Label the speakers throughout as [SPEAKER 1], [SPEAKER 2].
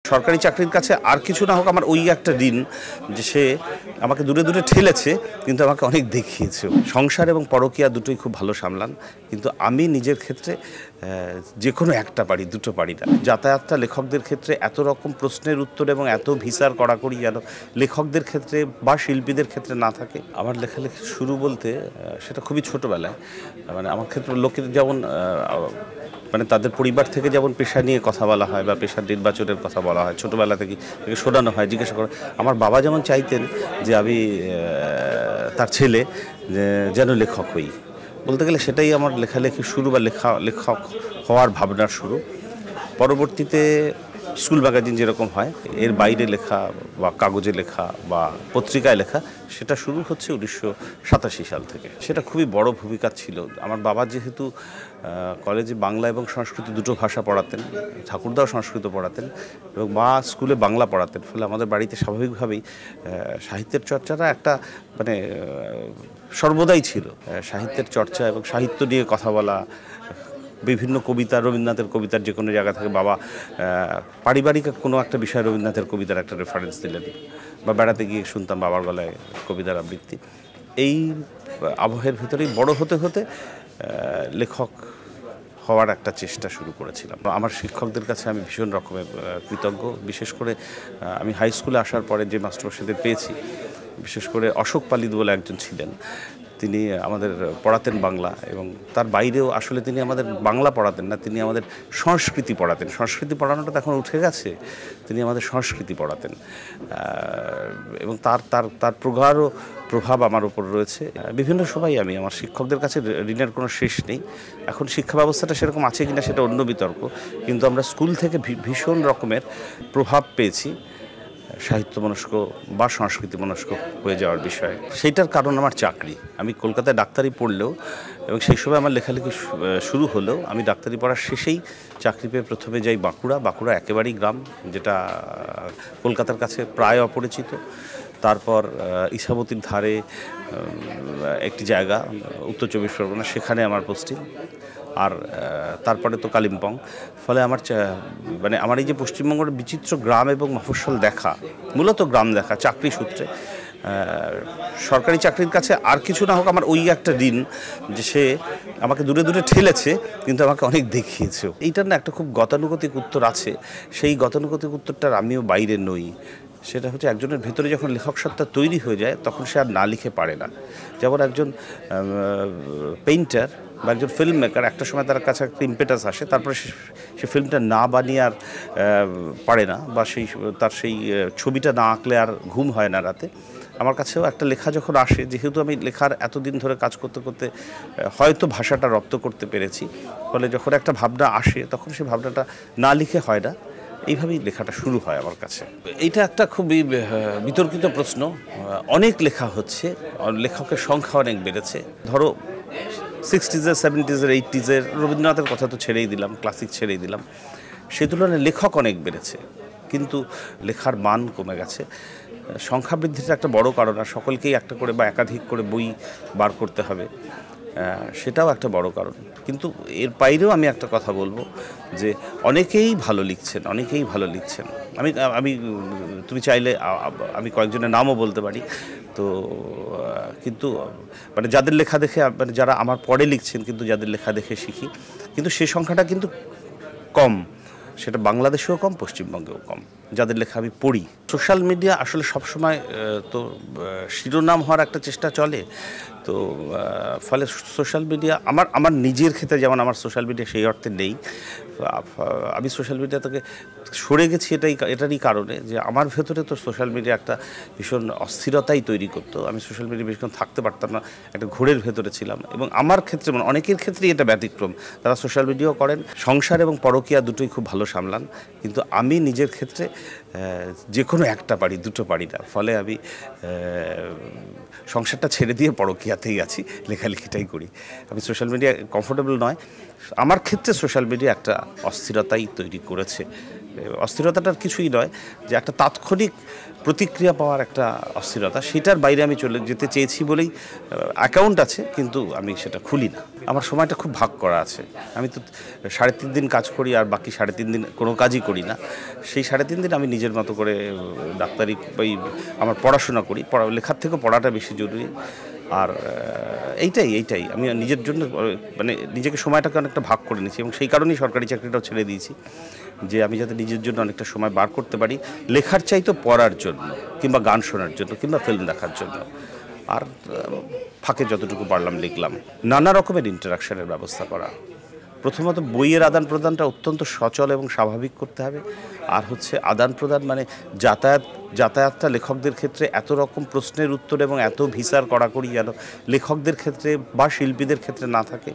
[SPEAKER 1] সরকারি চাকরির কাছে আর কিছু না হোক আমার ওই একটা ঋণ যে সে আমাকে দূরে দূরে ঠেলেছে কিন্তু আমাকে অনেক দেখিয়েছে। সংসার এবং পরকীয়া দুটোই খুব ভালো সামলান, কিন্তু আমি নিজের ক্ষেত্রে যে কোনো একটা পারি, দুটো পারি না। যাতায়াতটা লেখকদের ক্ষেত্রে এত রকম প্রশ্নের উত্তর এবং এত ভিসার কড়াকড়ি যেন লেখকদের ক্ষেত্রে বা শিল্পীদের ক্ষেত্রে না থাকে। আমার লেখালেখি শুরু বলতে সেটা খুবই ছোটোবেলায়, মানে আমার ক্ষেত্রে লোকের যেমন মানে তাদের পরিবার থেকে যেমন পেশা নিয়ে কথা বলা হয় বা পেশার নির্বাচনের কথা বলা হয়, ছোটোবেলা থেকে শোনানো হয়, জিজ্ঞাসা করা। আমার বাবা যেমন চাইতেন যে আমি তার ছেলে যেন লেখক হই, বলতে গেলে সেটাই আমার লেখালেখি শুরু বা লেখক হওয়ার ভাবনার শুরু। পরবর্তীতে স্কুল ম্যাগাজিন যেরকম হয় এর বাইরে লেখা বা কাগজে লেখা বা পত্রিকায় লেখা, সেটা শুরু হচ্ছে 1987 সাল থেকে। সেটা খুবই বড় ভূমিকা ছিল। আমার বাবা যেহেতু কলেজে বাংলা এবং সংস্কৃত দুটো ভাষা পড়াতেন, ঠাকুরদাও সংস্কৃত পড়াতেন এবং মা স্কুলে বাংলা পড়াতেন, ফলে আমাদের বাড়িতে স্বাভাবিকভাবেই সাহিত্যের চর্চাটা একটা মানে সর্বদাই ছিল। সাহিত্যের চর্চা এবং সাহিত্য নিয়ে কথা বলা, বিভিন্ন কবিতা, রবীন্দ্রনাথের কবিতার যে কোনো জায়গা থেকে বাবা পারিবারিক কোনো একটা বিষয় রবীন্দ্রনাথের কবিতার একটা রেফারেন্স দিলেন, বা বেড়াতে গিয়ে শুনতাম বাবার গলায় কবিতার আবৃত্তি। এই আবহের ভেতরেই বড় হতে হতে লেখক হওয়ার একটা চেষ্টা শুরু করেছিলাম। আমার শিক্ষকদের কাছে আমি ভীষণ রকমের কৃতজ্ঞ। বিশেষ করে আমি হাই স্কুলে আসার পরে যে মাস্টারমশাইদের পেয়েছি, বিশেষ করে অশোক পালিত বলে একজন ছিলেন, তিনি আমাদের পড়াতেন বাংলা, এবং তার বাইরেও আসলে তিনি আমাদের বাংলা পড়াতেন না, তিনি আমাদের সংস্কৃতি পড়াতেন। সংস্কৃতি পড়ানোটা তো এখন উঠে গেছে, তিনি আমাদের সংস্কৃতি পড়াতেন এবং তার প্রগাঢ় প্রভাব আমার উপর রয়েছে। বিভিন্ন সময় আমি আমার শিক্ষকদের কাছে ঋণের কোনো শেষ নেই। এখন শিক্ষা ব্যবস্থাটা সেরকম আছে কিনা সেটা অন্য বিতর্ক, কিন্তু আমরা স্কুল থেকে ভীষণ রকমের প্রভাব পেয়েছি সাহিত্য মনস্ক বা সংস্কৃতি মনস্ক হয়ে যাওয়ার বিষয়ে। সেইটার কারণ আমার চাকরি। আমি কলকাতায় ডাক্তারি পড়লেও এবং সেই সময় আমার লেখালেখি শুরু হলেও আমি ডাক্তারি পড়ার শেষেই চাকরি পেয়ে প্রথমে যাই বাঁকুড়া একেবারেই গ্রাম, যেটা কলকাতার কাছে প্রায় অপরিচিত। তারপর ইছামতির ধারে একটি জায়গা উত্তর চব্বিশ পরগনা, সেখানে আমার পোস্টিং, আর তারপরে তো কালিম্পং। ফলে আমার এই যে পশ্চিমবঙ্গের বিচিত্র গ্রাম এবং মফস্বল দেখা, মূলত গ্রাম দেখা চাকরি সূত্রে, সরকারি চাকরির কাছে আর কিছু না হোক আমার ওই একটা ঋণ যে সে আমাকে দূরে দূরে ঠেলেছে কিন্তু আমাকে অনেক দেখিয়েছেও। এইটার না একটা খুব গতানুগতিক উত্তর আছে। সেই গতানুগতিক উত্তরটার আমিও বাইরে নই। সেটা হচ্ছে একজনের ভেতরে যখন লেখক সত্তা তৈরি হয়ে যায় তখন সে আর না লিখে পারে না। যেমন একজন পেইন্টার বা একজন ফিল্ম মেকার, একটা সময় তার কাছে একটা ইম্পেটাস আসে, তারপরে সে ফিল্মটা না বানিয়ে আর পারে না, বা তার সেই ছবিটা না আঁকলে আর ঘুম হয় না রাতে। আমার কাছেও একটা লেখা যখন আসে, যেহেতু আমি লেখার এতদিন ধরে কাজ করতে করতে হয়তো ভাষাটা রপ্ত করতে পেরেছি, ফলে যখন একটা ভাবনা আসে তখন সেই ভাবনাটা না লিখে হয় না, এইভাবেই লেখাটা শুরু হয় আমার কাছে। এইটা একটা খুবই বিতর্কিত প্রশ্ন। অনেক লেখা হচ্ছে, লেখকের সংখ্যা অনেক বেড়েছে। ধরো 60s, 70s, 80s রবীন্দ্রনাথের কথা তো ছেড়েই দিলাম, ক্লাসিক ছেড়েই দিলাম, সেই তুলনায় লেখক অনেক বেড়েছে, কিন্তু লেখার মান কমে গেছে। সংখ্যা বৃদ্ধিটা একটা বড় কারণ, আর সকলকেই একটা করে বা একাধিক করে বই বার করতে হবে, সেটাও একটা বড় কারণ। কিন্তু এর বাইরেও আমি একটা কথা বলবো যে অনেকেই ভালো লিখছেন। আমি তুমি চাইলে আমি কয়েকজনের নামও বলতে পারি। তো কিন্তু মানে যাদের লেখা দেখে, মানে যারা আমার পরে লিখছেন কিন্তু যাদের লেখা দেখে শিখি, কিন্তু সে সংখ্যাটা কিন্তু কম। সেটা বাংলাদেশেও কম, পশ্চিমবঙ্গেও কম, যাদের লেখা আমি পড়ি। সোশ্যাল মিডিয়া আসলে সবসময় তো শিরোনাম হওয়ার একটা চেষ্টা চলে, তো ফলে সোশ্যাল মিডিয়া আমার নিজের ক্ষেত্রে যেমন আমার সোশ্যাল মিডিয়া সেই অর্থে নেই। আমি সোশ্যাল মিডিয়া থেকে সরে গেছি এটারই কারণে যে আমার ভেতরে তো সোশ্যাল মিডিয়া একটা ভীষণ অস্থিরতাই তৈরি করতো। আমি সোশ্যাল মিডিয়া বেশিক্ষণ থাকতে পারতাম না, একটা ঘোরের ভেতরে ছিলাম। এবং আমার ক্ষেত্রে মানে অনেকের ক্ষেত্রেই এটা ব্যতিক্রম, তারা সোশ্যাল মিডিয়াও করেন, সংসার এবং পরকীয়া দুটোই খুব ভালো সামলান, কিন্তু আমি নিজের ক্ষেত্রে যে কোনো একটা পারি, দুটো পারি না। ফলে আমি সংসারটা ছেড়ে দিয়ে পরকীয়াতেই আছি, লেখালেখিটাই করি। আমি সোশ্যাল মিডিয়া কমফোর্টেবল নয়। আমার ক্ষেত্রে সোশ্যাল মিডিয়া একটা অস্থিরতাই তৈরি করেছে। অস্থিরতাটার কিছুই নয়, যে একটা তাৎক্ষণিক প্রতিক্রিয়া পাওয়ার একটা অস্থিরতা, সেটার বাইরে আমি চলে যেতে চেয়েছি বলেই অ্যাকাউন্ট আছে, কিন্তু আমি সেটা খুলি না। আমার সময়টা খুব ভাগ করা আছে। আমি তো 3.5 দিন কাজ করি আর বাকি 3.5 দিন কোনো কাজই করি না। সেই 3.5 দিন আমি নিজের মতো করে ডাক্তারি আমার পড়াশোনা করি, লেখার থেকেও পড়াটা বেশি জরুরি। আর এইটাই আমি নিজের জন্য মানে নিজেকে সময়টাকে অনেকটা ভাগ করে নিয়েছি এবং সেই কারণেই সরকারি চাকরিটাও ছেড়ে দিয়েছি, যে আমি যাতে নিজের জন্য অনেকটা সময় বার করতে পারি, লেখার চাইতো পড়ার জন্য কিংবা গান শোনার জন্য কিংবা ফিল্ম দেখার জন্য। আর ফাঁকে যতটুকু পারলাম লিখলাম। নানা রকমের ইন্টারাকশনের ব্যবস্থা করা, প্রথমত বইয়ের আদান প্রদানটা অত্যন্ত সচল এবং স্বাভাবিক করতে হবে। আর হচ্ছে আদান প্রদান মানে যাতায়াতটা লেখকদের ক্ষেত্রে এত রকম প্রশ্নের উত্তর এবং এত ভিসার কড়াকড়ি যেন লেখকদের ক্ষেত্রে বা শিল্পীদের ক্ষেত্রে না থাকে।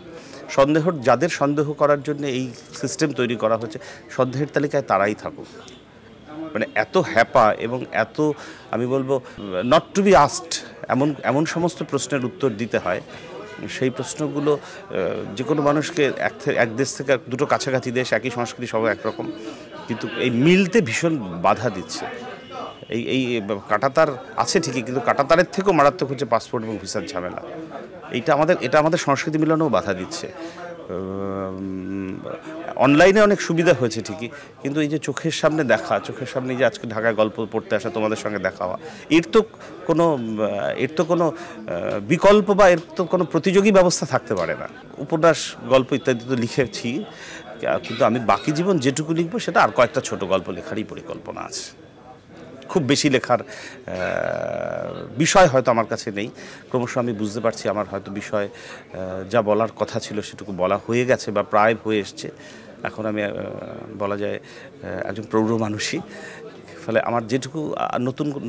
[SPEAKER 1] যাদের সন্দেহ করার জন্য এই সিস্টেম তৈরি করা হচ্ছে, সন্দেহের তালিকায় তারাই থাকুক। মানে এত হ্যাপা এবং এত আমি বলবো নট টু বি আস্কড এমন সমস্ত প্রশ্নের উত্তর দিতে হয়, সেই প্রশ্নগুলো যে কোনো মানুষকে এক দেশ থেকে দুটো কাছাকাছি দেশ, একই সংস্কৃতি, সব একরকম, কিন্তু এই মিলতে ভীষণ বাধা দিচ্ছে। এই কাঁটাতার আছে ঠিকই, কিন্তু কাঁটাতারের থেকেও মারাত্মক হচ্ছে পাসপোর্ট এবং ভিসার ঝামেলা। এটা আমাদের সংস্কৃতি মিলনেও বাধা দিচ্ছে। অনলাইনে অনেক সুবিধা হয়েছে ঠিকই, কিন্তু এই যে চোখের সামনে যে আজকে ঢাকায় গল্প পড়তে আসা, তোমাদের সঙ্গে দেখা হওয়া, এর তো কোনো বিকল্প বা এর তো কোনো প্রতিযোগী ব্যবস্থা থাকতে পারে না। উপন্যাস, গল্প ইত্যাদি তো লিখেছি, কিন্তু আমি বাকি জীবন যেটুকু লিখবো সেটা আর কয়েকটা ছোট গল্প লেখারই পরিকল্পনা আছে। খুব বেশি লেখার বিষয় হয়তো আমার কাছে নেই। ক্রমশ আমি বুঝতে পারছি আমার হয়তো বিষয় যা বলার কথা ছিল সেটুকু বলা হয়ে গেছে বা প্রায় হয়ে এসছে। এখন আমি বলা যায় একজন প্রৌঢ় মানুষই, ফলে আমার যেটুকু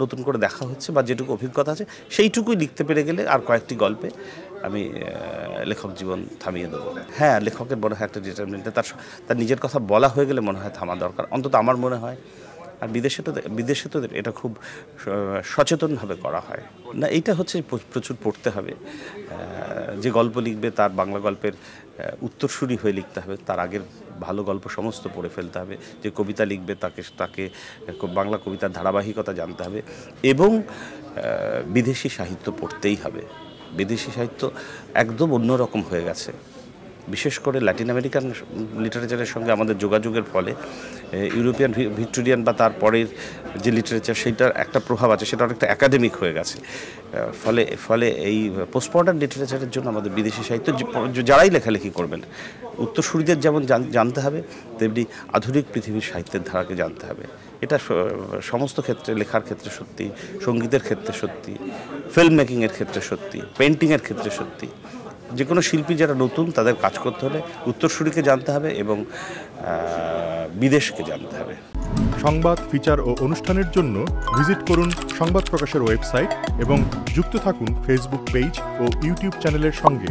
[SPEAKER 1] নতুন করে দেখা হচ্ছে বা যেটুকু অভিজ্ঞতা আছে সেইটুকুই লিখতে পেরে গেলে আর কয়েকটি গল্পে আমি লেখক জীবন থামিয়ে দেবো। হ্যাঁ, লেখকের মনে হয় একটা ডিটারমিনেন্ট, তার নিজের কথা বলা হয়ে গেলে মনে হয় থামা দরকার, অন্তত আমার মনে হয়। আর বিদেশে তো এটা খুব সচেতনভাবে করা হয় না। এইটা হচ্ছে প্রচুর পড়তে হবে। যে গল্প লিখবে তার বাংলা গল্পের উত্তরসূরি হয়ে লিখতে হবে, তার আগের ভালো গল্প সমস্ত পড়ে ফেলতে হবে। যে কবিতা লিখবে তাকে বাংলা কবিতার ধারাবাহিকতা জানতে হবে এবং বিদেশি সাহিত্য পড়তেই হবে। বিদেশি সাহিত্য একদম অন্যরকম হয়ে গেছে, বিশেষ করে ল্যাটিন আমেরিকান লিটারেচারের সঙ্গে আমাদের যোগাযোগের ফলে ইউরোপিয়ান ভিক্টোরিয়ান বা তার পরের যে লিটারেচার, সেইটার একটা প্রভাব আছে, সেটা অনেকটা একাডেমিক হয়ে গেছে। ফলে এই পোস্টমডার্ন লিটারেচারের জন্য আমাদের বিদেশি সাহিত্য যারাই লেখালেখি করবেন, উত্তরসূরিদের যেমন জানতে হবে, তেমনি আধুনিক পৃথিবীর সাহিত্যের ধারাকে জানতে হবে। এটা সমস্ত ক্ষেত্রে, লেখার ক্ষেত্রে সত্যি, সঙ্গীতের ক্ষেত্রে সত্যি, ফিল্ম মেকিংয়ের ক্ষেত্রে সত্যি, পেন্টিংয়ের ক্ষেত্রে সত্যি। যে কোনো শিল্পী যারা নতুন, তাদের কাজ করতে হলে উত্তরসূরিকে জানতে হবে এবং বিদেশকে জানতে হবে।
[SPEAKER 2] সংবাদ, ফিচার ও অনুষ্ঠানের জন্য ভিজিট করুন সংবাদ প্রকাশের ওয়েবসাইট এবং যুক্ত থাকুন ফেসবুক পেজ ও ইউটিউব চ্যানেলের সঙ্গে।